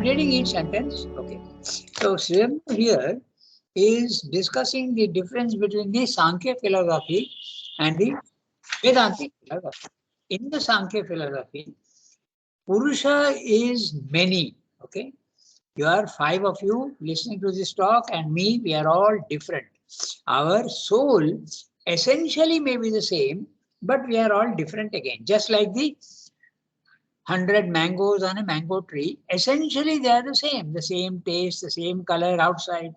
I'm reading each sentence. Okay. So Sri here is discussing the difference between the Sankhya philosophy and the Vedantic philosophy. In the Sankhya philosophy, Purusha is many. Okay. You are 5 of you listening to this talk, and me, we are all different. Our soul essentially may be the same, but we are all different again. Just like the 100 mangoes on a mango tree, essentially they are the same taste, the same color outside,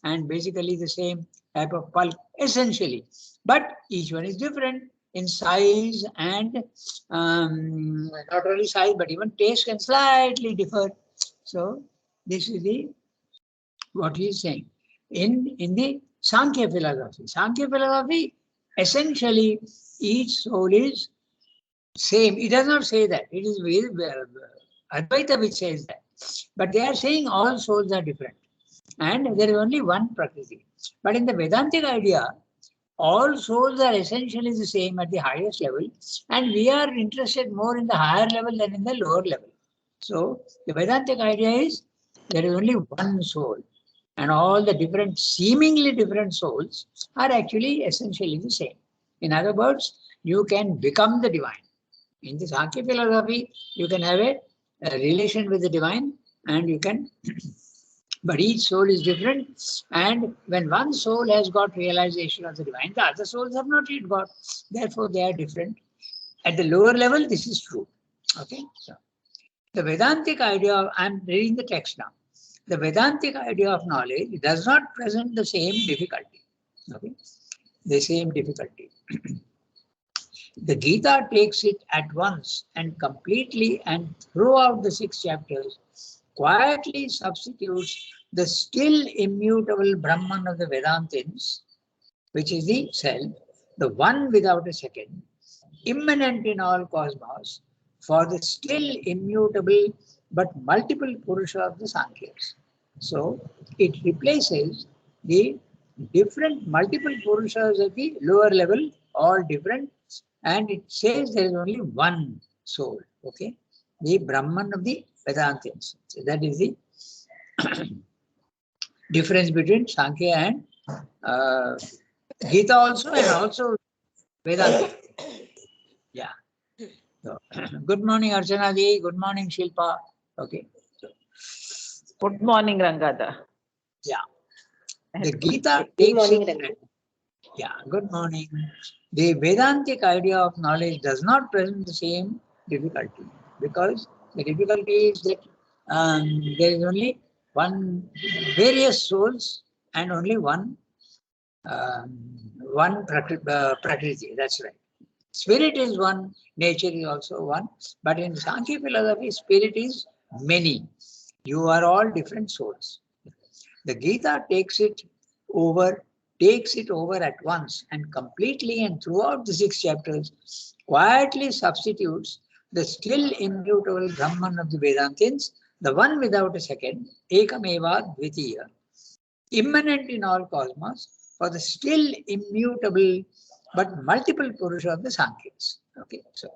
and basically the same type of pulp, essentially. But each one is different in size and not only size, but even taste can slightly differ. So this is the what he is saying. In the Sankhya philosophy, essentially each soul is same. It does not say that. It is Advaita which says that. But they are saying all souls are different. And there is only one Prakriti. But in the Vedantic idea, all souls are essentially the same at the highest level. And we are interested more in the higher level than in the lower level. So the Vedantic idea is there is only one soul. And all the different, seemingly different souls are actually essentially the same. In other words, you can become the divine. In the Sankhya philosophy, you can have a relation with the divine, and you can, but each soul is different. And when one soul has got realization of the divine, the other souls have not yet got. Therefore, they are different. At the lower level, this is true. Okay. So, the Vedantic idea of, I'm reading the text now. The Vedantic idea of knowledge does not present the same difficulty. Okay. The same difficulty. The Gita takes it at once and completely, and throughout the 6 chapters, quietly substitutes the still immutable Brahman of the Vedantins, which is the self, the one without a second, immanent in all cosmos, for the still immutable but multiple Purusha of the Sankhyas. So it replaces the different multiple Purushas at the lower level, all different, and it says there is only one soul, okay? The Brahman of the Vedantins. So that is the difference between Sankhya and Gita also, and also Vedanta. Yeah. So, good morning, Archana Ji. Good morning, Shilpa. Okay. So, good morning, Rangada. Yeah. The Gita takes it. Yeah, good morning. The Vedantic idea of knowledge does not present the same difficulty, because the difficulty is that there is only one, various souls, and only one Prakriti. That's right. Spirit is one, nature is also one, but in Sankhya philosophy, spirit is many. You are all different souls. The Gita takes it over at once and completely, and throughout the 6 chapters, quietly substitutes the still immutable Brahman of the Vedantins, the one without a second, Ekameva Dvitiya, immanent in all cosmos, for the still immutable but multiple Purusha of the Sankhyas. Okay, so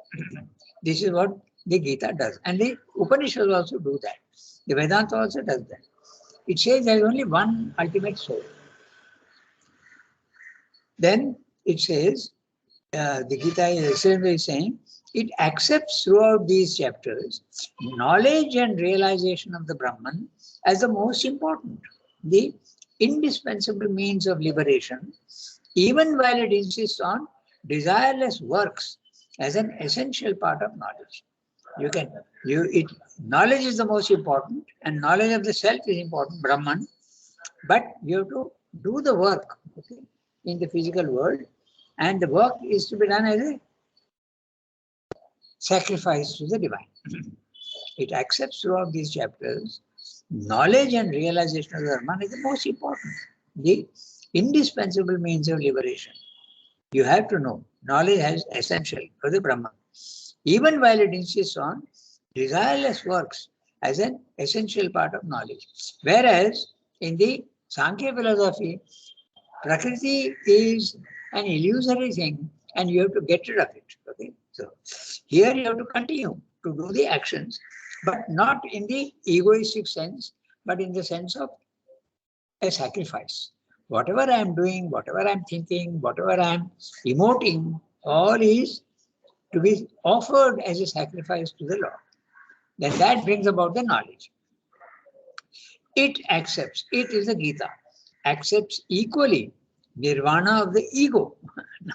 this is what the Gita does. And the Upanishads also do that. The Vedanta also does that. It says there is only one ultimate soul. Then it says, the Gita is saying, it accepts throughout these chapters knowledge and realization of the Brahman as the most important, the indispensable means of liberation, even while it insists on desireless works as an essential part of knowledge. Knowledge is the most important, and knowledge of the self is important, Brahman, but you have to do the work, okay, in the physical world, and the work is to be done as a sacrifice to the divine. It accepts throughout these chapters knowledge and realization of the Brahman is the most important, the indispensable means of liberation. You have to know. Knowledge is essential for the Brahman, even while it insists on desireless works as an essential part of knowledge. Whereas in the Sankhya philosophy, Prakriti is an illusory thing, and you have to get rid of it. Okay, so here you have to continue to do the actions, but not in the egoistic sense, but in the sense of a sacrifice. Whatever I am doing, whatever I am thinking, whatever I am emoting, all is to be offered as a sacrifice to the Lord. Then that brings about the knowledge. It accepts, it is the Gita, accepts equally nirvana of the ego.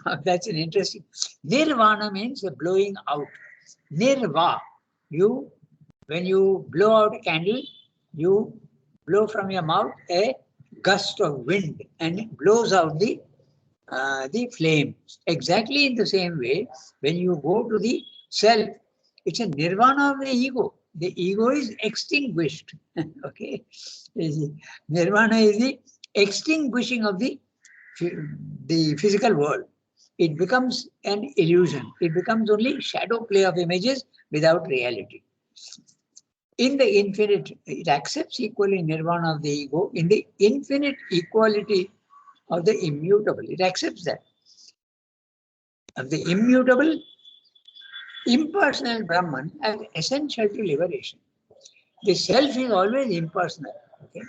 Now that's an interesting. Nirvana means the blowing out. Nirva, when you blow out a candle, you blow from your mouth a gust of wind and it blows out the flame. Exactly in the same way, when you go to the self, it's a nirvana of the ego. The ego is extinguished. Okay, nirvana is the extinguishing of the physical world. It becomes an illusion. It becomes only shadow play of images without reality. In the infinite, it accepts equally nirvana of the ego. In the infinite equality of the immutable, it accepts that. Of the immutable, impersonal Brahman as essential to liberation. The self is always impersonal. Okay?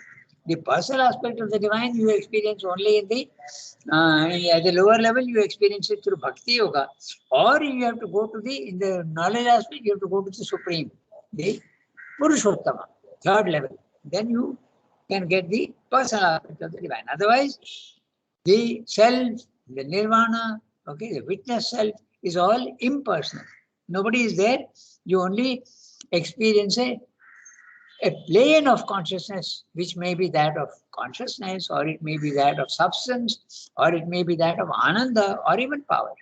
The personal aspect of the divine you experience only at the lower level, you experience it through bhakti yoga, or you have to go to in the knowledge aspect, you have to go to the supreme, the Purushottama, third level. Then you can get the personal aspect of the divine. Otherwise, the self, the nirvana, okay, the witness self is all impersonal. Nobody is there. You only experience a plane of consciousness, which may be that of consciousness, or it may be that of substance, or it may be that of ananda, or even power.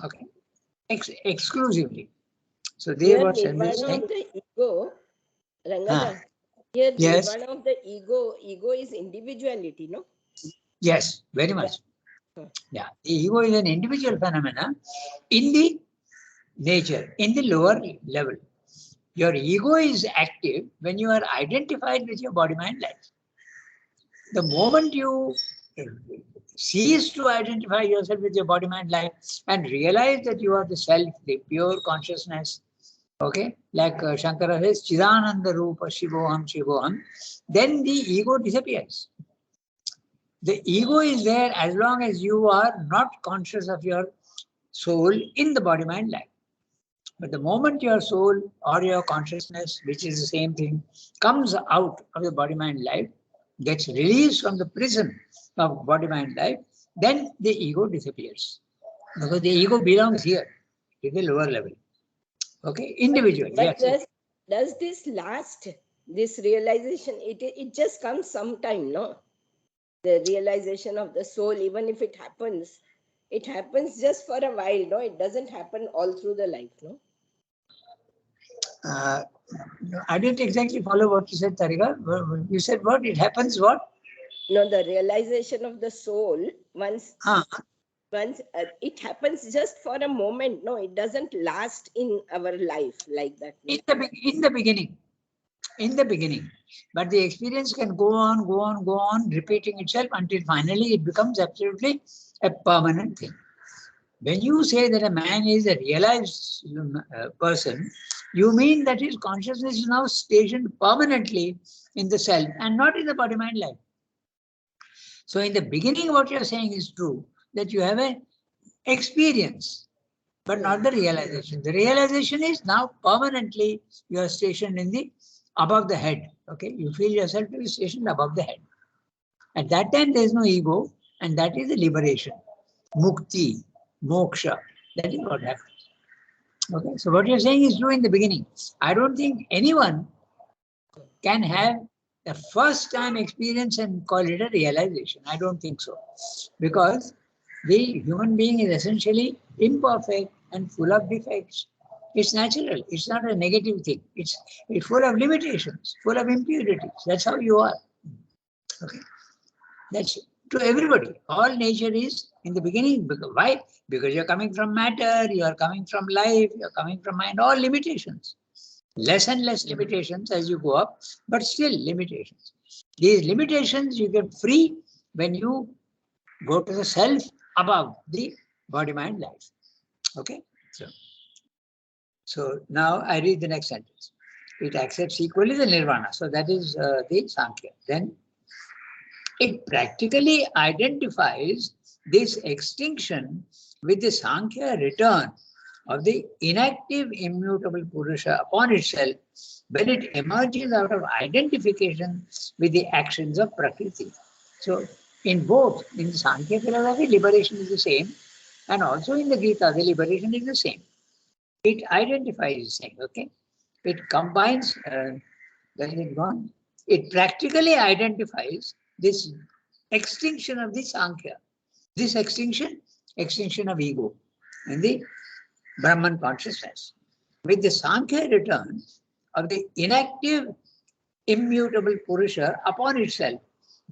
Okay, exclusively. So there Here, was this nirvana thing. of the ego, Ah, Rangada. Here, yes, nirvana of the ego is individuality, no? yes, very Yeah. much. Yeah, the ego is an individual phenomena in the nature, in the lower level. Your ego is active when you are identified with your body, mind, life. The moment you cease to identify yourself with your body, mind, life and realize that you are the self, the pure consciousness, okay, like Shankara says, Chidananda Rupa Shivoham Shivoham, then the ego disappears. The ego is there as long as you are not conscious of your soul in the body, mind, life. But the moment your soul or your consciousness, which is the same thing, comes out of the body, mind, life, gets released from the prison of body, mind, life, then the ego disappears. Because the ego belongs here, to the lower level. Okay, individual, But yes. does this last? This realization, it just comes sometime, no? The realization of the soul, even if it happens just for a while, no? It doesn't happen all through the life, no? No, I didn't exactly follow what you said, Tarika. You said what? It happens what? No, the realization of the soul, once it happens just for a moment, no? It doesn't last in our life like that, no? In the beginning. In the beginning. But the experience can go on, repeating itself until finally it becomes absolutely a permanent thing. When you say that a man is a realized person, you mean that his consciousness is now stationed permanently in the self and not in the body mind life. So in the beginning, what you're saying is true, that you have an experience, but not the realization. The realization is now permanently you are stationed in the above the head. Okay, you feel yourself to be stationed above the head. At that time, there is no ego, and that is the liberation, mukti, moksha. That is what happens. Okay, so what you're saying is true in the beginning. I don't think anyone can have a first time experience and call it a realization. I don't think so. Because the human being is essentially imperfect and full of defects. It's natural. It's not a negative thing. It's full of limitations, full of impurities. That's how you are. Okay. That's to everybody. All nature is in the beginning. Why? Because you're coming from matter, you are coming from life, you're coming from mind, all limitations. Less and less limitations as you go up, but still limitations. These limitations you get free when you go to the self above the body, mind, life. Okay? So now I read the next sentence. It accepts equally the nirvana. So that is the Sankhya. Then it practically identifies this extinction with the Sankhya return of the inactive immutable Purusha upon itself when it emerges out of identification with the actions of Prakriti. So in both, in Sankhya philosophy, liberation is the same, and also in the Gita, the liberation is the same. It identifies the same, okay? It combines, where is it gone? It practically identifies this extinction of the Sankhya. This extinction of ego in the Brahman consciousness. With the Sankhya return of the inactive, immutable Purusha upon itself,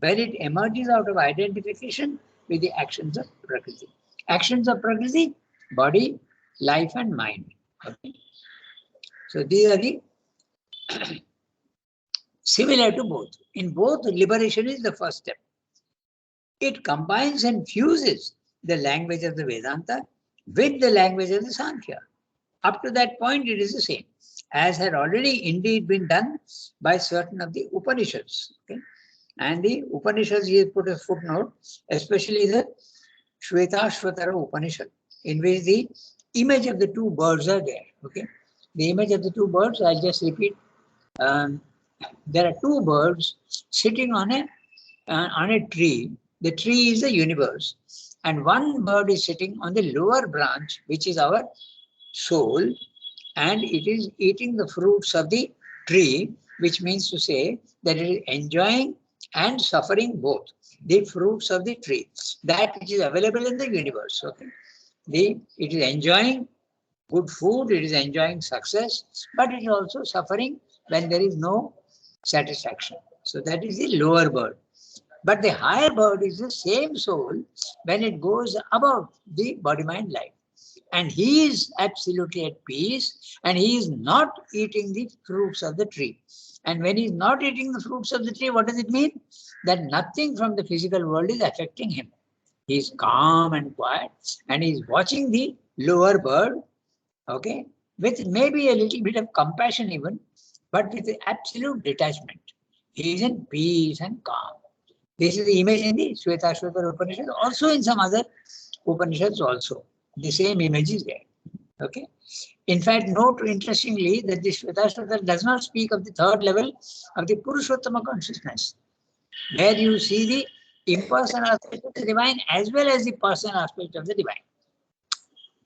when it emerges out of identification with the actions of Prakriti. Actions of Prakriti, body, life and mind. Okay? So these are the similar to both. In both, liberation is the first step. It combines and fuses the language of the Vedanta with the language of the Sankhya. Up to that point, it is the same, as had already indeed been done by certain of the Upanishads. Okay? And the Upanishads, he has put a footnote, especially the Shvetashvatara Upanishad, in which the image of the two birds are there. Okay? The image of the two birds, I'll just repeat. There are two birds sitting on a tree. The tree is the universe, and one bird is sitting on the lower branch, which is our soul, and it is eating the fruits of the tree, which means to say that it is enjoying and suffering both the fruits of the tree, that which is available in the universe. Okay, it is enjoying good food, it is enjoying success, but it is also suffering when there is no satisfaction. So that is the lower bird. But the higher bird is the same soul when it goes above the body-mind life. And he is absolutely at peace, and he is not eating the fruits of the tree. And when he is not eating the fruits of the tree, what does it mean? That nothing from the physical world is affecting him. He is calm and quiet, and he is watching the lower bird, okay, with maybe a little bit of compassion even, but with absolute detachment. He is in peace and calm. This is the image in the Shvetashvatara Upanishad, also in some other Upanishads also. The same image is there. Okay. In fact, note interestingly that the Shvetashvatara does not speak of the third level of the Purushottama consciousness, where you see the impersonal aspect of the divine as well as the personal aspect of the divine.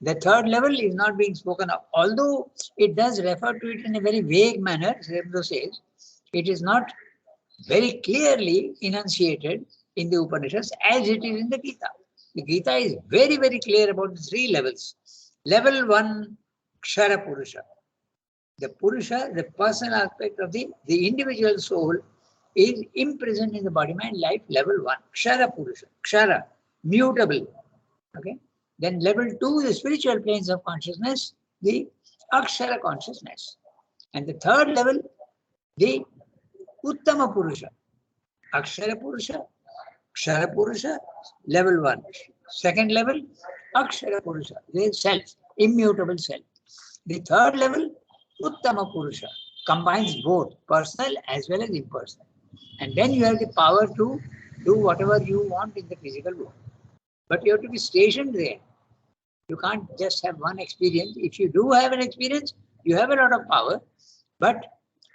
The third level is not being spoken of, although it does refer to it in a very vague manner. Srebro says it is not very clearly enunciated in the Upanishads as it is in the Gita. The Gita is very, very clear about the three levels. Level 1, Kshara Purusha. The Purusha, the personal aspect of the individual soul, is imprisoned in the body-mind life. Level 1, Kshara Purusha. Kshara, mutable. Okay. Then level 2, the spiritual planes of consciousness, the Akshara consciousness. And the third level, the Uttama Purusha. Akshara Purusha, Kshara Purusha, level 1. Second level, Akshara Purusha, the self, immutable self. The third level, Uttama Purusha, combines both personal as well as impersonal. And then you have the power to do whatever you want in the physical world. But you have to be stationed there. You can't just have one experience. If you do have an experience, you have a lot of power, but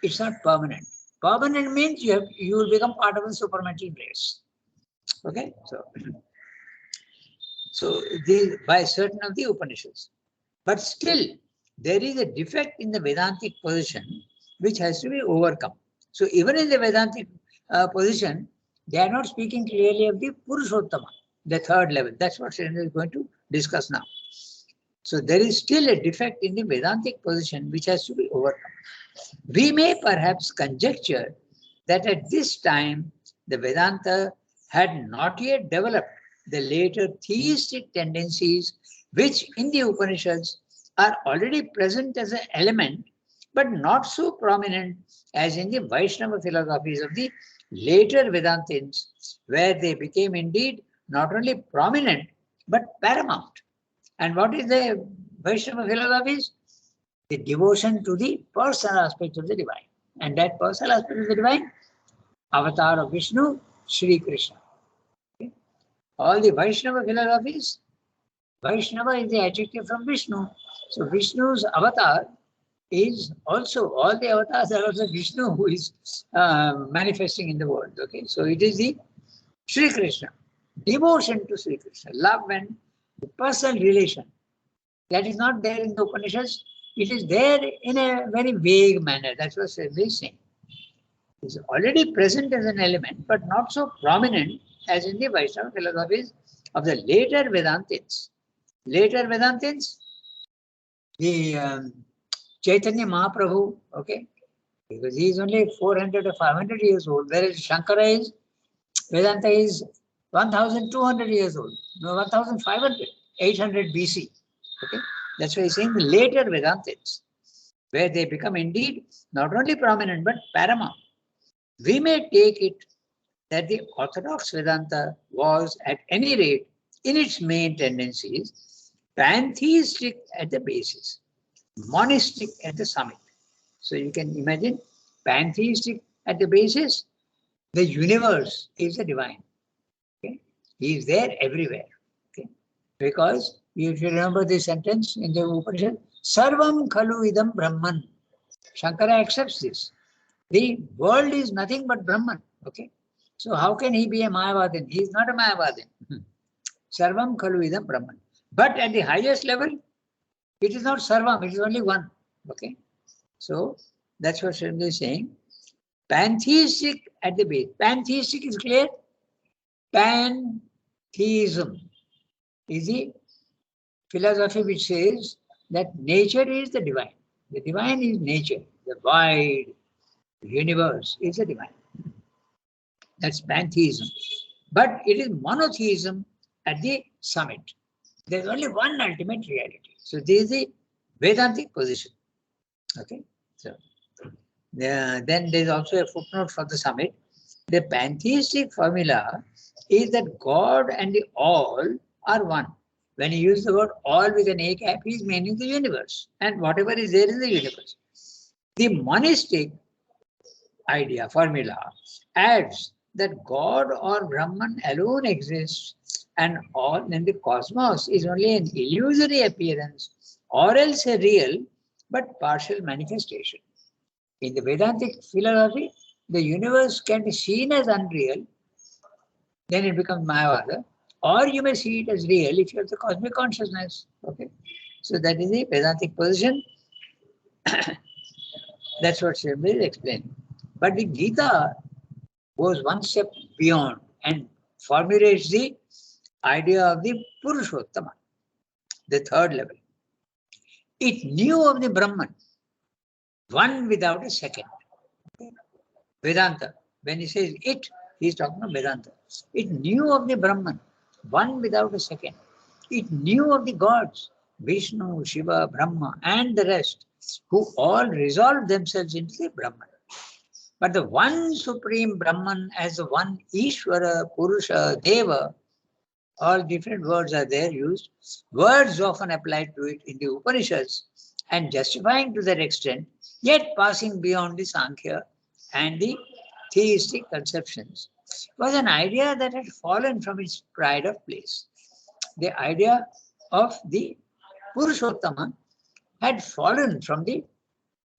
it's not permanent. Permanent means you will become part of a supramental race. Okay, so by certain of the Upanishads. But still, there is a defect in the Vedantic position which has to be overcome. So even in the Vedantic position, they are not speaking clearly of the Purushottama, the third level. That's what Srendra is going to discuss now. So there is still a defect in the Vedantic position which has to be overcome. We may perhaps conjecture that at this time, the Vedanta had not yet developed the later theistic tendencies which in the Upanishads are already present as an element, but not so prominent as in the Vaishnava philosophies of the later Vedantins, where they became indeed not only prominent, but paramount. And what is the Vaishnava philosophies? the devotion to the personal aspect of the divine. And that personal aspect of the divine, avatar of Vishnu, Sri Krishna. Okay? All the Vaishnava philosophies, Vaishnava is the adjective from Vishnu. So Vishnu's avatar is also, all the avatars are also Vishnu who is manifesting in the world. Okay, so it is the Sri Krishna, devotion to Sri Krishna, love and the personal relation. That is not there in the Upanishads. It is there in a very vague manner. That's what Sri is saying. It is already present as an element, but not so prominent as in the Vaishnava philosophies of the later Vedantins. Later Vedantins, the Chaitanya Mahaprabhu, okay, because he is only 400 or 500 years old, whereas Shankara is, Vedanta is 1200 years old, no, 1500, 800 BC. Okay, that's why he's saying the later Vedantins, where they become indeed not only prominent but paramount. We may take it that the orthodox Vedanta was, at any rate, in its main tendencies, pantheistic at the basis, monistic at the summit. So you can imagine pantheistic at the basis, the universe is the divine. Okay? He is there everywhere. Okay? Because if you remember this sentence in the Upanishad, Sarvam Khalu Idam Brahman. Shankara accepts this. The world is nothing but Brahman. Okay? So how can he be a Mayavadin? He is not a Mayavadin. Sarvam Khalu Idam Brahman. But at the highest level, it is not Sarvam, it is only one. Okay? So that's what Srimad is saying. Pantheistic at the base. Pantheistic is clear. Pantheism is the philosophy which says that nature is the divine. The divine is nature. The wide universe is the divine. That's pantheism. But it is monotheism at the summit. There's only one ultimate reality. So this is the Vedantic position. Okay. So then there's also a footnote for the summit. The pantheistic formula is that God and the all are one. When you use the word all with an A cap, he is meaning the universe and whatever is there in the universe. The monistic idea, formula, adds that God or Brahman alone exists and all in the cosmos is only an illusory appearance or else a real but partial manifestation. In the Vedantic philosophy, the universe can be seen as unreal, then it becomes Mayavada, or you may see it as real if you have the cosmic consciousness. Okay, so that is the Vedantic position. That's what Srimad is explaining. But the Gita goes one step beyond and formulates the idea of the Purushottama, the third level. It knew of the Brahman, one without a second. Vedanta, when he says it, he is talking about Vedanta. It knew of the Brahman, one without a second. It knew of the gods, Vishnu, Shiva, Brahma, and the rest, who all resolve themselves into the Brahman. But the one supreme Brahman as the one Ishvara, Purusha, Deva, all different words are there used. Words often applied to it in the Upanishads and justifying to that extent, yet passing beyond the Sankhya and the theistic conceptions, was an idea that had fallen from its pride of place. The idea of the Purushottama had fallen from the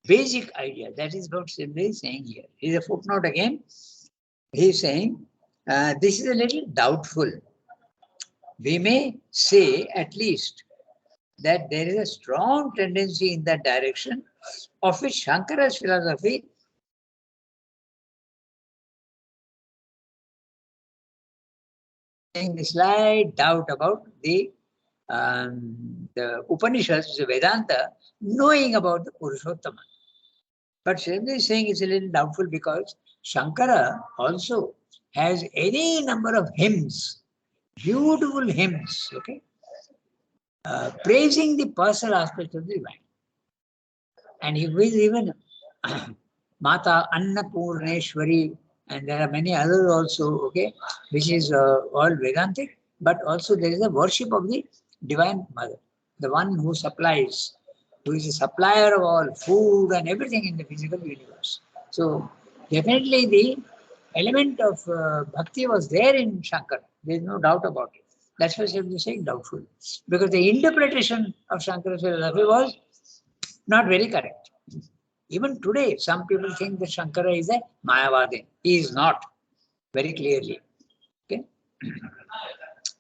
basic idea. That is what Srimad is saying here. Here's a footnote again. He is saying, this is a little doubtful. We may say at least that there is a strong tendency in that direction, of which Shankara's philosophy saying a slight doubt about the Upanishads, the Vedanta, knowing about the Purushottama. But Srimad is saying it's a little doubtful because Shankara also has any number of hymns, beautiful hymns, okay, praising the personal aspect of the divine. And he will even Mata Annapurneshwari, and there are many others also, okay, which is all Vedantic, but also there is a worship of the Divine Mother, the one who supplies who is a supplier of all food and everything in the physical universe. So definitely the element of bhakti was there in Shankara. There is no doubt about it. That's why we say doubtful. Because the interpretation of Shankara's philosophy was not very correct. Even today, some people think that Shankara is a Mayavadi. He is not, very clearly. Okay.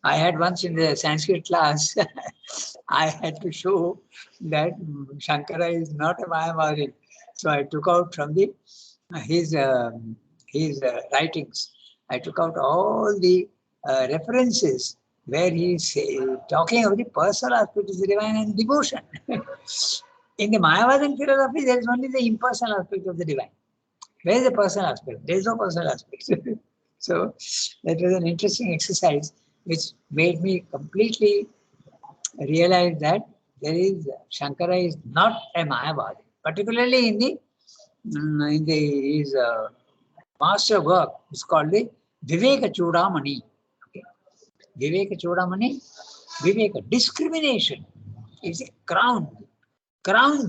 I had once in the Sanskrit class, I had to show that Shankara is not a Mayavadi. So I took out from the his writings. I took out all the references where he is talking of the personal aspect of the divine and devotion. In the Mayavadan philosophy, there is only the impersonal aspect of the divine. Where is the personal aspect? There is no personal aspect. So that was an interesting exercise which made me completely realize that there is Shankara is not a Mayavadi, particularly in the his master work is called the Viveka Chudamani. Okay. Viveka Chudamani, Viveka, discrimination is a crown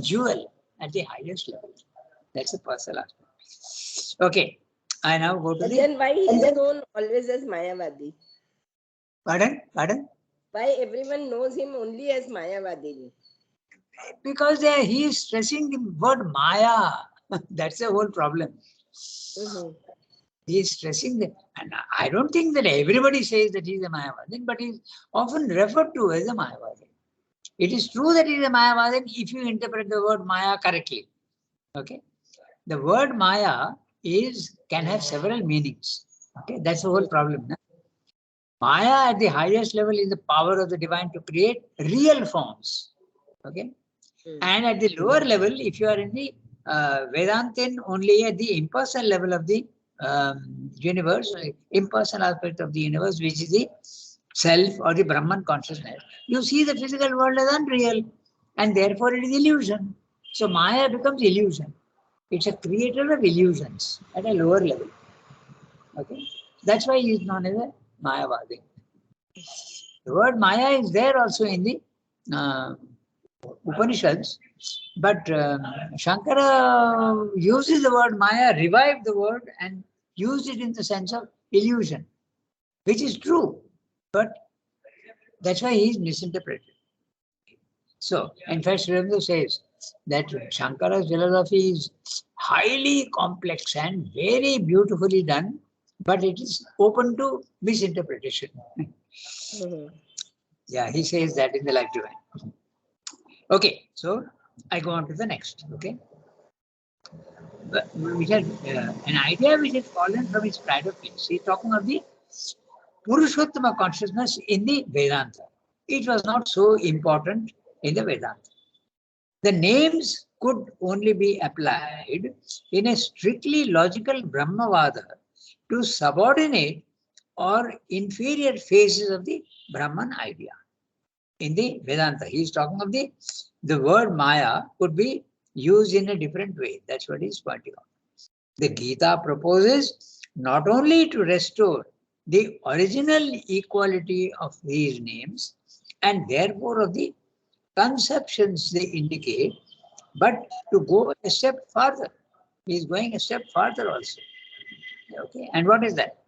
jewel at the highest level. That's a personal aspect. Okay, I now go to And the. then why he is known always as Mayavadi? Pardon? Why everyone knows him only as Mayavadi? Because he is stressing the word Maya. That's the whole problem. Mm-hmm. He is stressing that, and I don't think that everybody says that he is a Mayavadi, but he is often referred to as a Mayavadi. It is true that he is a Mayavadi if you interpret the word Maya correctly. Okay, the word Maya can have several meanings. Okay, that's the whole problem. No? Maya at the highest level is the power of the divine to create real forms. Okay, and at the lower level, if you are in the Vedantin, only at the impersonal level of the universe, impersonal aspect of the universe, which is the self or the Brahman consciousness, you see the physical world as unreal, and therefore it is illusion. So Maya becomes illusion. It's a creator of illusions at a lower level. Okay, that's why he is known as a Mayavadi. The word Maya is there also in the Upanishads, but Shankara uses the word Maya, revived the word and used it in the sense of illusion, which is true, but that's why he is misinterpreted. So, in fact, Sri Aurobindo says that Shankara's philosophy is highly complex and very beautifully done, but it is open to misinterpretation. Yeah, he says that in the Life Divine. Okay, so I go on to the next. Okay, which has an idea which has fallen from its pride of place. He's talking of the Purushottama consciousness in the Vedanta. It was not so important in the Vedanta. The names could only be applied in a strictly logical Brahmavada to subordinate or inferior phases of the Brahman idea. In the Vedanta, he is talking of the word Maya could be used in a different way. That's what he's pointing out. The Gita proposes not only to restore the original equality of these names and therefore of the conceptions they indicate, but to go a step further. He is going a step further also. Okay, and what is that?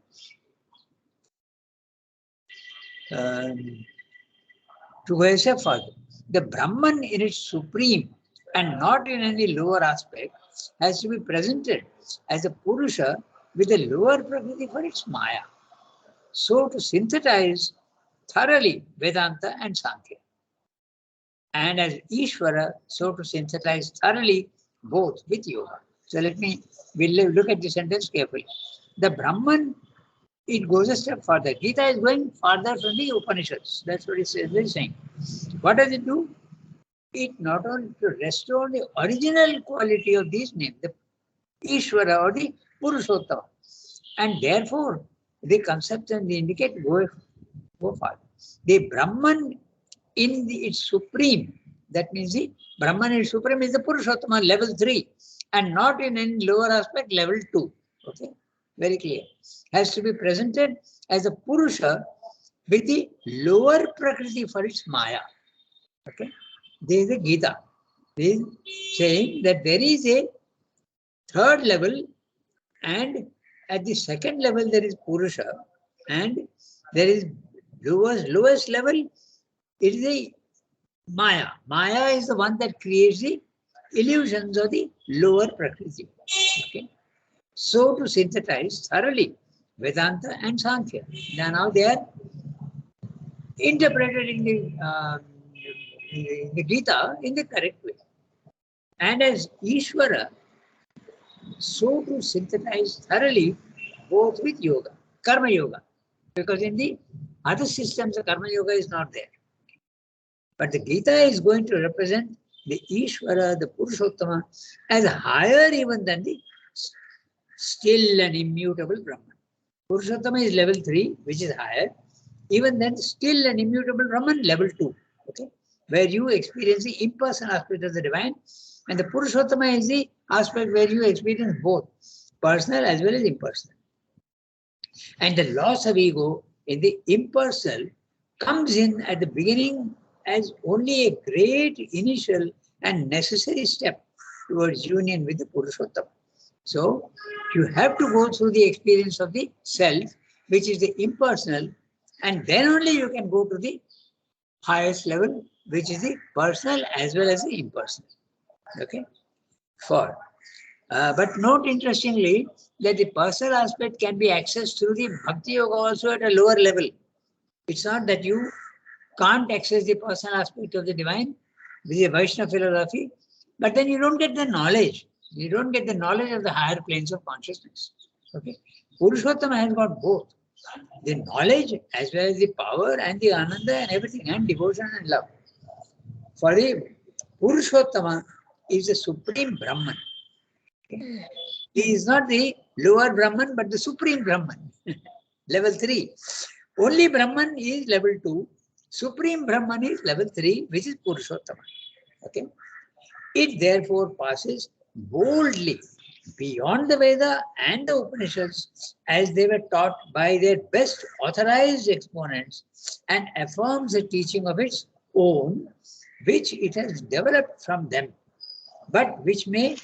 To go a step further. The Brahman in its supreme and not in any lower aspect has to be presented as a Purusha with a lower Prakriti for its Maya. So to synthesize thoroughly Vedanta and Sankhya. And as Ishvara, so to synthesize thoroughly both with Yoga. So we'll look at the sentence carefully. The Brahman, it goes a step further. Gita is going further from the Upanishads. That's what it is saying. What does it do? It not only to restore the original quality of these names, the Ishvara or the Purushottama, and therefore the concepts and the indicate go further. The Brahman in its supreme, that means the Brahman in its supreme is the Purushottama level 3 and not in any lower aspect level 2. Okay, very clear. Has to be presented as a Purusha with the lower Prakriti for its Maya. Okay, there is a Gita. He is saying that there is a third level, and at the second level there is Purusha, and there is lowest level, it is a Maya. Maya is the one that creates the illusions of the lower Prakriti. Okay. So to synthesize thoroughly Vedanta and Sankhya. Now they are interpreted in the Gita in the correct way. And as Ishvara, so to synthesize thoroughly both with yoga, karma yoga. Because in the other systems, the karma yoga is not there. But the Gita is going to represent the Ishvara, the Purushottama, as higher even than the still and immutable Brahman. Purushottama is level 3, which is higher. Even then, still and immutable Brahman, level 2. Okay, where you experience the impersonal aspect of the divine, and the Purushottama is the aspect where you experience both personal as well as impersonal. And the loss of ego in the impersonal comes in at the beginning as only a great initial and necessary step towards union with the Purushottama. So you have to go through the experience of the self, which is the impersonal, and then only you can go to the highest level, which is the personal as well as the impersonal. Okay? But note interestingly that the personal aspect can be accessed through the Bhakti Yoga also at a lower level. It's not that you can't access the personal aspect of the divine with the Vaishnava philosophy, but then you don't get the knowledge. You don't get the knowledge of the higher planes of consciousness. Okay? Purushottama has got both. The knowledge as well as the power and the ananda and everything, and devotion and love. For the Purushottama is the supreme Brahman. Okay? He is not the lower Brahman, but the supreme Brahman. Level 3. Only Brahman is level 2. Supreme Brahman is level 3, which is Purushottama. Okay? It therefore passes boldly beyond the Veda and the Upanishads as they were taught by their best authorized exponents, and affirms a teaching of its own, which it has developed from them, but which may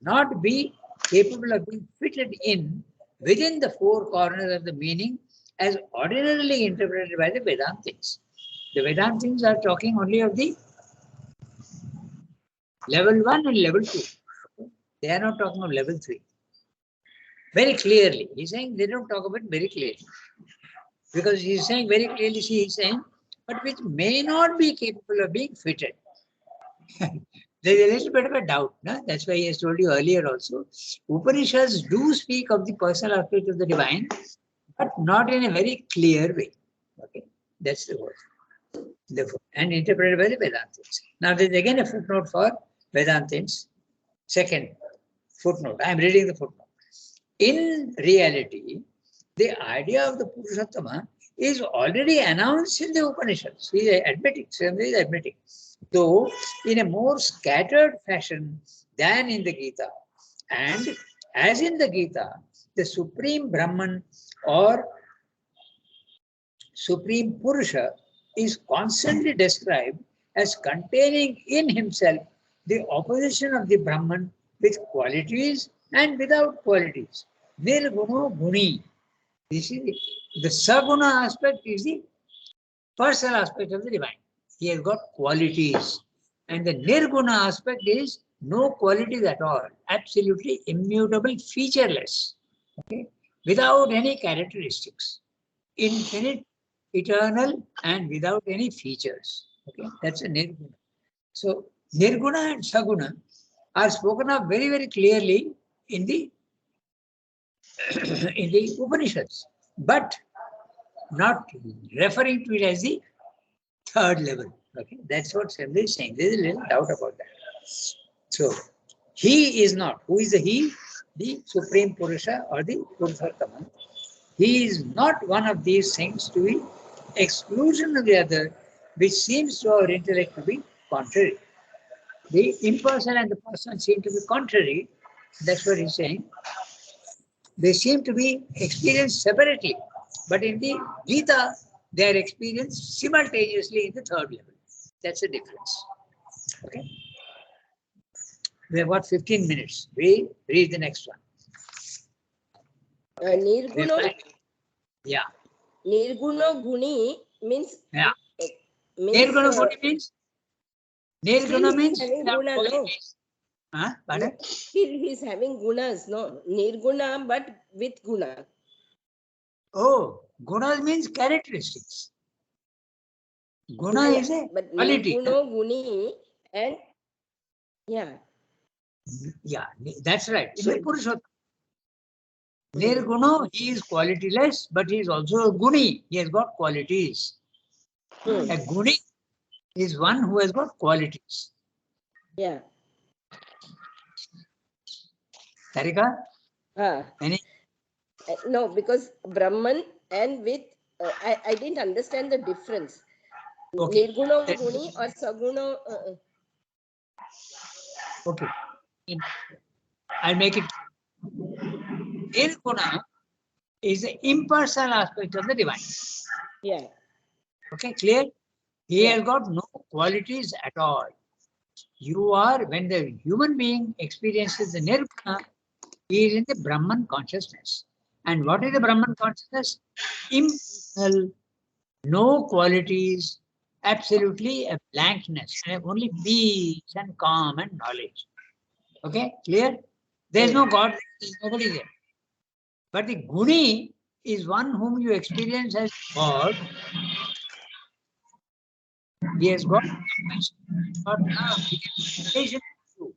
not be capable of being fitted in within the four corners of the meaning as ordinarily interpreted by the Vedantics. The Vedantics are talking only of the level 1 and level 2. They are not talking of level 3. Very clearly. He's saying they don't talk about it very clearly. Because he's saying very clearly, see, he's saying, but which may not be capable of being fitted. There's a little bit of a doubt. No? That's why he has told you earlier also. Upanishads do speak of the personal aspect of the divine, but not in a very clear way. Okay, that's the word. And interpreted by the Vedantins. Now there's again a footnote for Vedantins. Second footnote. I am reading the footnote. In reality, the idea of the Purushottama is already announced in the Upanishads. He is admitting, Swami is admitting. Though in a more scattered fashion than in the Gita. And as in the Gita, the Supreme Brahman or Supreme Purusha is constantly described as containing in himself the opposition of the Brahman with qualities and without qualities. Nirguna Guni. This is the Saguna aspect is the personal aspect of the divine. He has got qualities. And the Nirguna aspect is no qualities at all. Absolutely immutable, featureless. Okay? Without any characteristics. Infinite, eternal, and without any features. Okay? That's a Nirguna. So Nirguna and Saguna are spoken of very, very clearly in the in the Upanishads, but not referring to it as the third level. Okay, that's what Swami is saying. There is a little doubt about that. So he is not. Who is the he? The Supreme Purusha or the Purushottama. He is not one of these things to be exclusion of the other, which seems to our intellect to be contrary. The impersonal and the personal seem to be contrary. That's what he's saying. They seem to be experienced separately. But in the Gita, they are experienced simultaneously in the third level. That's the difference. Okay. We have got 15 minutes. We read the next one. Nirguna, Yeah. Nirguna Guni means Yeah. means Nirguna Guni means? Nirguna still means having without guna, no? qualities. Huh? Pardon? Still he's having gunas, no? Nirguna, but with guna. Oh, gunas means characteristics. Guna is a But quality. Nirguna Guni and yeah. Yeah, that's right. In the Purushottama. Nirguna, he is qualityless, but he is also a guni. He has got qualities. A guni is one who has got qualities. Yeah. Tarika? Any? No, because Brahman and with I didn't understand the difference. Okay. Nirguna Guni or Saguna. Okay. I'll make it. Nirguna is the impersonal aspect of the divine. Yeah. Okay, clear? He Yeah. has got no qualities at all. You are, when the human being experiences the nirguna, he is in the Brahman consciousness. And what is the Brahman consciousness? Impersonal, no qualities, absolutely a blankness, and only peace and calm and knowledge. Okay, clear? There is no God, there is nobody there. But the Guni is one whom you experience as God. He has got love, he has patience with you.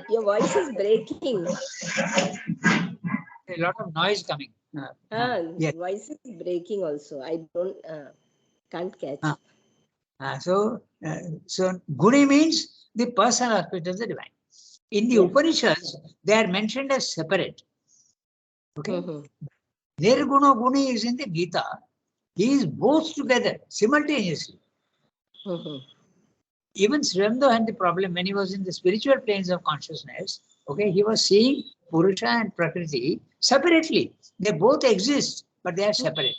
Your voice is breaking. A lot of noise coming. Yes. Voice is breaking also. I don't can't catch. So Guni means the personal aspect of the divine. In the Yeah. Upanishads, they are mentioned as separate. Okay. Mm-hmm. Guni is in the Gita. He is both together simultaneously. Mm-hmm. Even Srimdo had the problem when he was in the spiritual planes of consciousness. Okay, he was seeing Purusha and Prakriti separately. They both exist, but they are separate.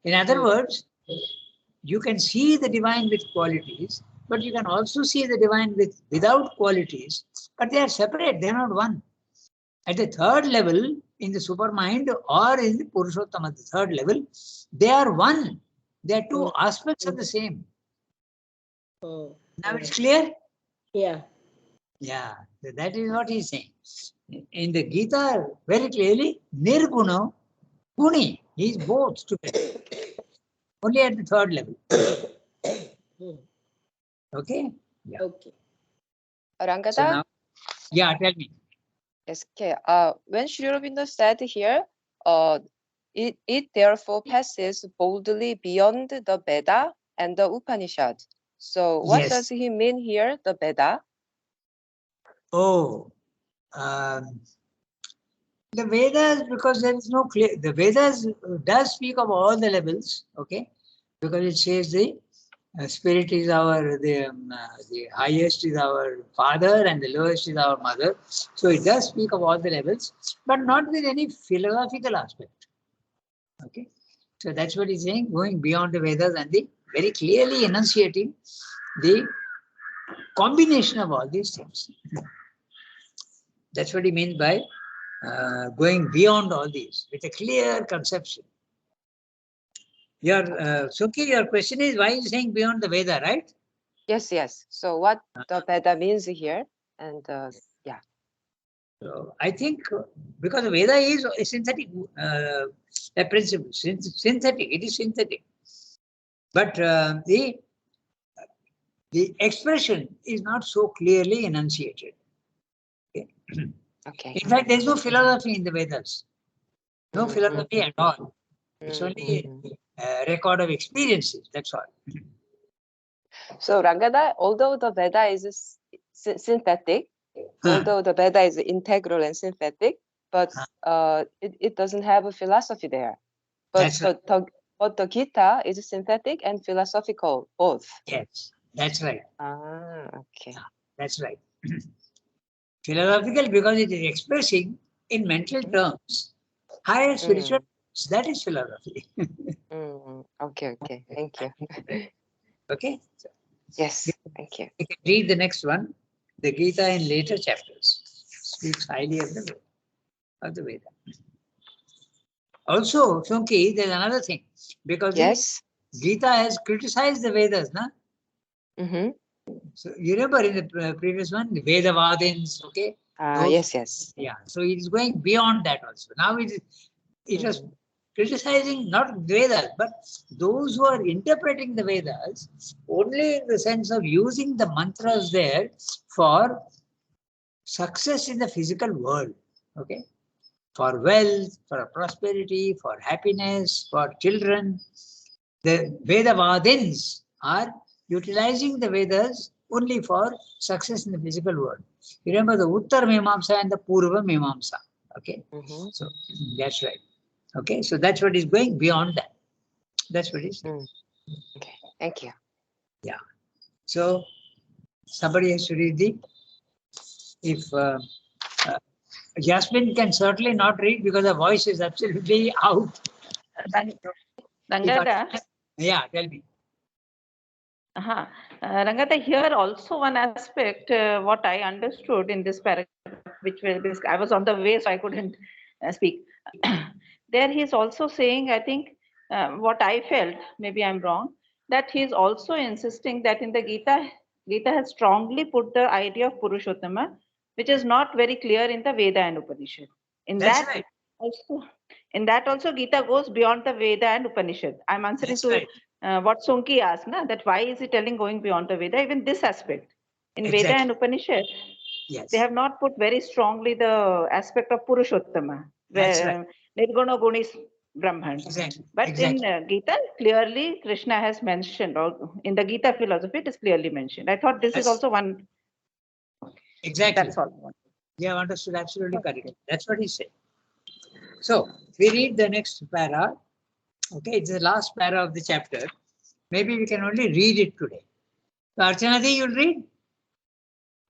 In other words, you can see the divine with qualities, but you can also see the divine without qualities, but they are separate, they are not one. At the third level, in the supermind or in the Purushottama, the third level, they are one. They are two aspects of the same. Now it's clear? Yeah. Yeah, that is what he's saying. In the Gita, very clearly, Nirguna, Guni, he is both together. Only at the third level. Okay? Yeah. Okay. Rangada? So now, yeah, tell me. Yes, okay. When Sri Aurobindo said here, it therefore passes boldly beyond the Veda and the Upanishad. So what does he mean here, the Veda? Oh, the Vedas, because there is no clear, the Vedas does speak of all the levels, okay? Because it says the spirit is the highest is our father and the lowest is our mother. So it does speak of all the levels, but not with any philosophical aspect. Okay, so that's what he's saying, going beyond the Vedas and the very clearly enunciating the combination of all these things. That's what he means by going beyond all these with a clear conception. Suki, your question is why he's saying beyond the Veda, right? Yes, yes. So what the Veda means here, and yeah. So I think because the Veda is a synthetic a principle, synthetic, it is synthetic. But the expression is not so clearly enunciated. Okay. Okay. In fact, there is no philosophy in the Vedas. No philosophy at all. It's only a record of experiences, that's all. So Rangada, although the Veda is synthetic, although the Veda is integral and synthetic, but it doesn't have a philosophy there. But the Gita is synthetic and philosophical both. Yes, that's right. Okay. That's right. Philosophical because it is expressing in mental terms higher spiritual. That is philosophy. Okay, okay. Thank you. Okay. Yes, thank you. You can read the next one. the Gita in later chapters speaks highly of the Veda. Also, Shunki, there's another thing. Because Yes. Gita has criticized the Vedas, na? Mm-hmm. So you remember in the previous one, the Vedavadins, okay? Those, Yes, yes. yeah. So it is going beyond that also. Now it was Mhm. criticizing not Vedas, but those who are interpreting the Vedas only in the sense of using the mantras there for success in the physical world, okay? For wealth, for prosperity, for happiness, for children. The Vedavadins are utilizing the Vedas only for success in the physical world. You remember the Uttar Mimamsa and the Purva Mimamsa. Okay, Mhm. so that's right. Okay, so that's what is going beyond that. That's what is. Mm. Okay, thank you. Yeah. So somebody has to read the. If uh, Yasmin can certainly not read because her voice is absolutely out. Rang- If I, Rangada, yeah, tell me. uh Rangada, here also one aspect, what I understood in this paragraph, which I was on the way, so I couldn't speak. There he is also saying, I think, what I felt, maybe I'm wrong, that he is also insisting that in the Gita has strongly put the idea of Purushottama, which is not very clear in the Veda and Upanishad. In That's that right. also, in that also Gita goes beyond the Veda and Upanishad. I'm answering That's to right. what Sonki asked, na, that why is he telling going beyond the Veda? Even this aspect in Veda Exactly. and Upanishad, they Yes. have not put very strongly the aspect of Purushottama, That's right. where Nirguna Gunis Brahman. Exactly. But in Exactly. Gita, clearly Krishna has mentioned, or in the Gita philosophy, it is clearly mentioned. I thought this is That's also one. exactly. That's all. You have understood absolutely correct. That's what he said. So we read the next para. Okay, it's the last para of the chapter. Maybe we can only read it today. So Archana, you'll read.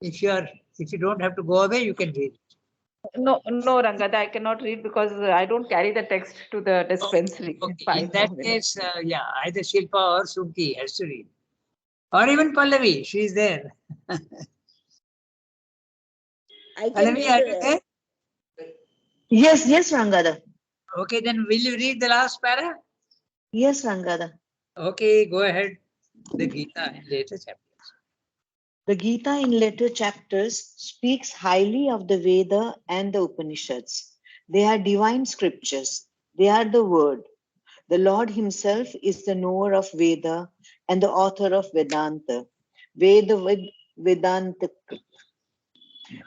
If you are, if you don't have to go away, you can read. No, no, Rangada, I cannot read because I don't carry the text to the Okay. dispensary. Okay. In 5 more that minutes. case, yeah, either Shilpa or Sunki has to read, or even Pallavi. She is there. I can Pallavi, read. are you there? Yes, yes, Rangada. Okay, then will you read the last para? Yes, Rangada. Okay, go ahead. The Gita in later chapters. The Gita in later chapters speaks highly of the Veda and the Upanishads. They are divine scriptures. They are the word. The Lord Himself is the knower of Veda and the author of Vedanta. Vedanta.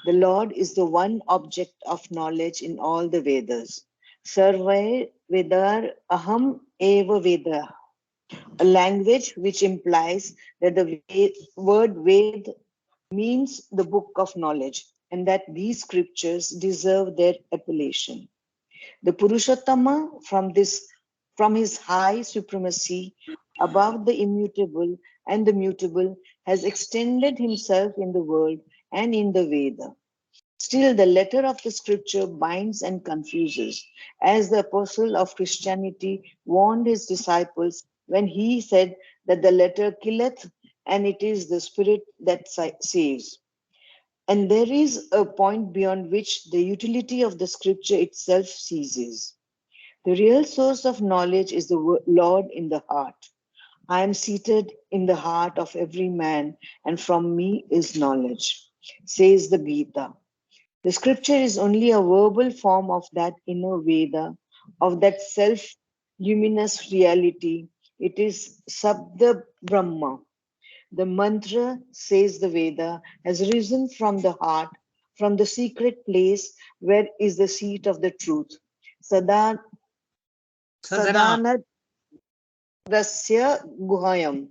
The Lord is the one object of knowledge in all the Vedas. Sarva Vedar Aham Eva Veda. A language which implies that the word Ved means the book of knowledge and that these scriptures deserve their appellation. The Purushottama from his high supremacy above the immutable and the mutable has extended himself in the world and in the Veda. Still, the letter of the scripture binds and confuses, as the apostle of Christianity warned his disciples when he said that the letter killeth and it is the spirit that saves. And there is a point beyond which the utility of the scripture itself ceases. The real source of knowledge is the Lord in the heart. I am seated in the heart of every man, and from me is knowledge, says the Gita. The scripture is only a verbal form of that inner Veda, of that self luminous reality. It is Sabda Brahma. The mantra, says the Veda, has risen from the heart, from the secret place where is the seat of the truth. Sada, Sadhana. Sadanarasya Guhayam.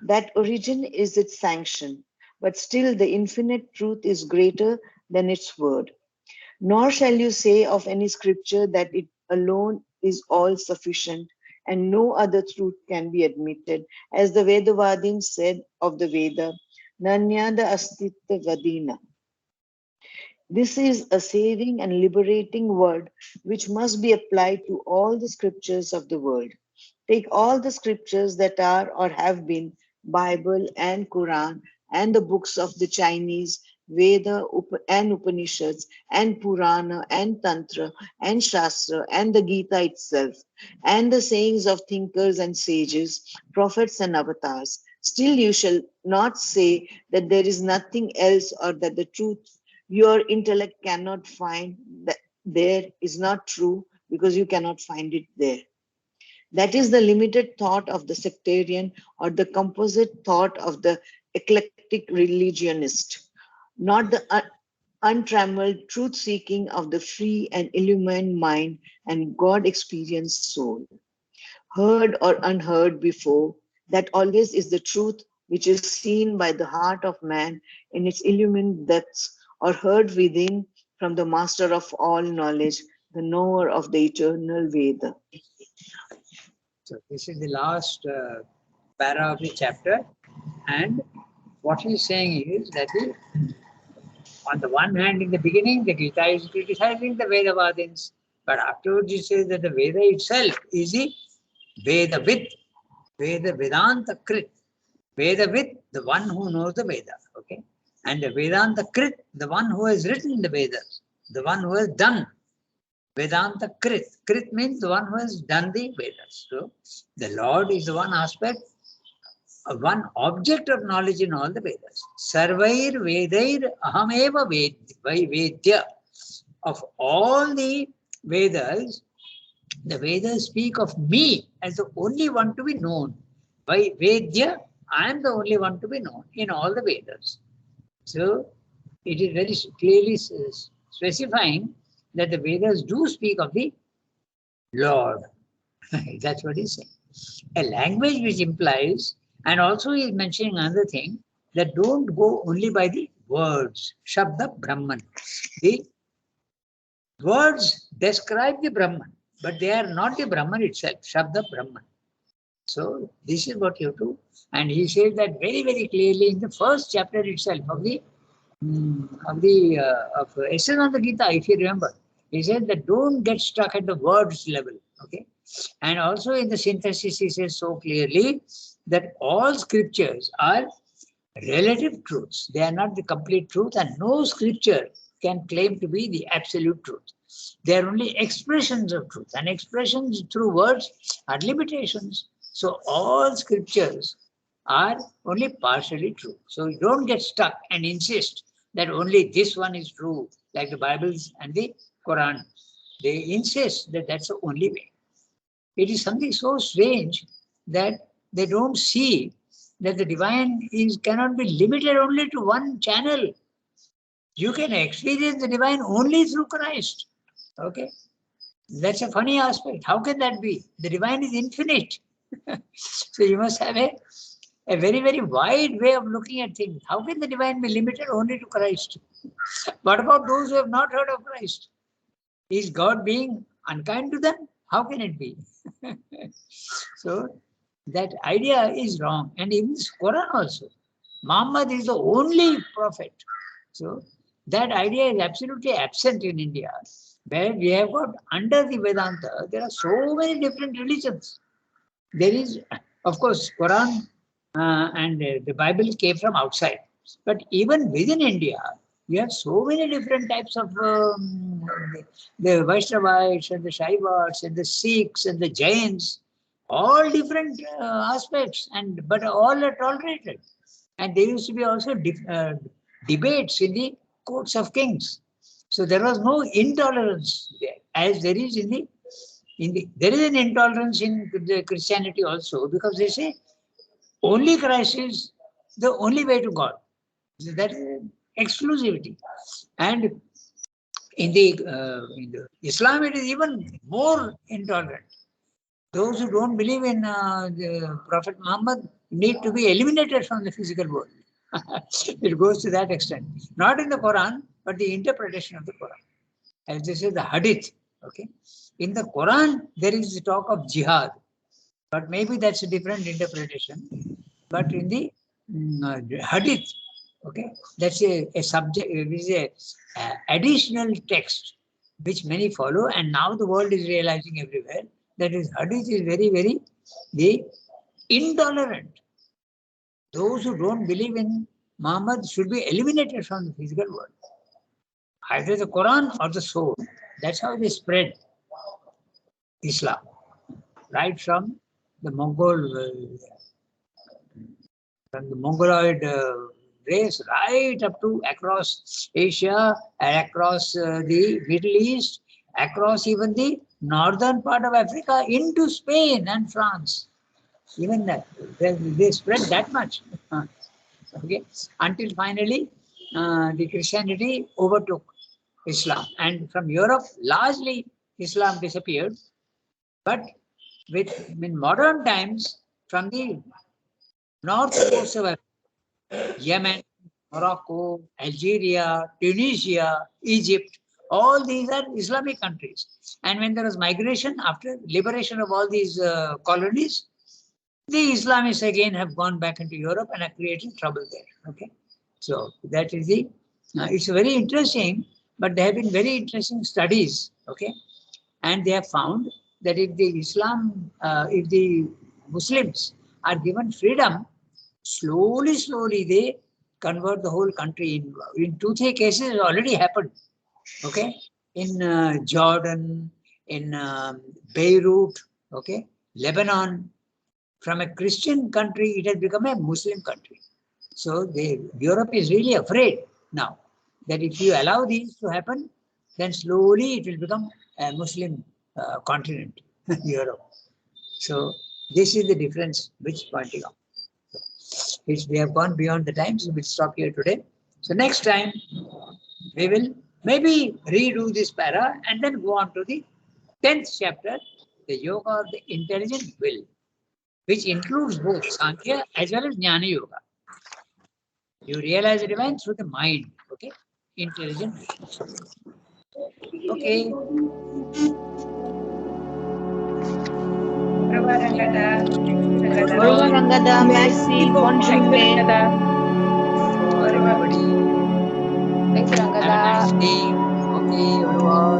That origin is its sanction, but still the infinite truth is greater than its word. Nor shall you say of any scripture that it alone is all sufficient and no other truth can be admitted, as the Vedavadin said of the Veda, Nanyada Astitya Vadina. This is a saving and liberating word which must be applied to all the scriptures of the world. Take all the scriptures that are or have been Bible and Quran and the books of the Chinese Veda and Upanishads and Purana and Tantra and Shastra and the Gita itself and the sayings of thinkers and sages, prophets and avatars. Still, you shall not say that there is nothing else or that the truth your intellect cannot find that there is not true because you cannot find it there. That is the limited thought of the sectarian or the composite thought of the eclectic religionist, not the untrammeled truth seeking of the free and illumined mind and God experienced soul. Heard or unheard before, that always is the truth which is seen by the heart of man in its illumined depths, or heard within from the master of all knowledge, the knower of the eternal Veda. So this is the last para of the chapter, and what he's saying is that on the one hand, in the beginning, the Gita is criticizing the Vedavadins, but afterwards he says that the Veda itself is the Vedavid, Vedanta Krit. Vedavid, the one who knows the Veda, okay? And the Vedanta Krit, the one who has written the Vedas, the one who has done. Vedanta Krit. Krit means the one who has done the Vedas. So the Lord is the one aspect, one object of knowledge in all the Vedas. Sarvair Vedair Ahameva Vedya. Of all the Vedas, the Vedas speak of me as the only one to be known. By Vedya, I am the only one to be known in all the Vedas. So it is very clearly specifying that the Vedas do speak of the Lord. That's what he's saying. A language which implies, and also he's mentioning another thing, that don't go only by the words, Shabda Brahman. The words describe the Brahman, but they are not the Brahman itself, Shabda Brahman. So this is what you have to, and he says that very, very clearly in the first chapter itself of the Essence on the Gita, if you remember. He said that don't get stuck at the words level, okay? And also in the synthesis, he says so clearly that all scriptures are relative truths. They are not the complete truth, and no scripture can claim to be the absolute truth. They are only expressions of truth, and expressions through words are limitations. So all scriptures are only partially true. So you don't get stuck and insist that only this one is true, like the Bibles and the Quran. They insist that that's the only way. It is something so strange that they don't see that the divine cannot be limited only to one channel. You can experience the divine only through Christ. Okay? That's a funny aspect. How can that be? The divine is infinite. So you must have a very, very wide way of looking at things. How can the divine be limited only to Christ? What about those who have not heard of Christ? Is God being unkind to them? How can it be? So that idea is wrong. And in this Quran also, Muhammad is the only prophet. So that idea is absolutely absent in India, where we have got under the Vedanta, there are so many different religions. There is, of course, Quran and the Bible came from outside. But even within India, you have so many different types of the Vaishnavites and the Shaivas and the Sikhs and the Jains, all different aspects, but all are tolerated. And there used to be also debates in the courts of kings. So there was no intolerance there, as there is there is an intolerance in the Christianity also, because they say only Christ is the only way to God. So that is exclusivity. And in the Islam, it is even more intolerant. Those who don't believe in the Prophet Muhammad need to be eliminated from the physical world. It goes to that extent. Not in the Quran, but the interpretation of the Quran. As this is the hadith. Okay. In the Quran, there is the talk of jihad, but maybe that's a different interpretation. But in the hadith, okay, that's a subject, it is a additional text which many follow, and now the world is realizing everywhere that is hadith is very, very intolerant. Those who don't believe in Muhammad should be eliminated from the physical world. Either the Quran or the soul. That's how they spread Islam. Right from the Mongoloid race, right up to across Asia and across the Middle East, across even the northern part of Africa into Spain and France. Even that, they spread that much. Okay, until finally the Christianity overtook Islam, and from Europe largely Islam disappeared. But in modern times, from the north coast of Africa, Yemen, Morocco, Algeria, Tunisia, Egypt, all these are Islamic countries. And when there was migration after liberation of all these colonies, the Islamists again have gone back into Europe and are creating trouble there. Okay, so that is the. It's very interesting, but there have been very interesting studies. Okay, and they have found that if the Muslims are given freedom, slowly they convert the whole country. In 2-3 cases, it already happened. Okay, in Jordan, in Beirut, okay, Lebanon. From a Christian country, it has become a Muslim country. So Europe is really afraid now that if you allow these to happen, then slowly it will become a Muslim continent, Europe. So this is the difference which pointing out. We have gone beyond the time, so we'll stop here today. So next time we will maybe redo this para and then go on to the 10th chapter, the Yoga of the Intelligent Will, which includes both Sankhya as well as Jnana Yoga. You realize the divine through the mind, okay? Intelligent. Okay. Guru Rangada, merci, bonne journée. For everybody. Thank you, Have a Rangada. nice day. Okay, au revoir.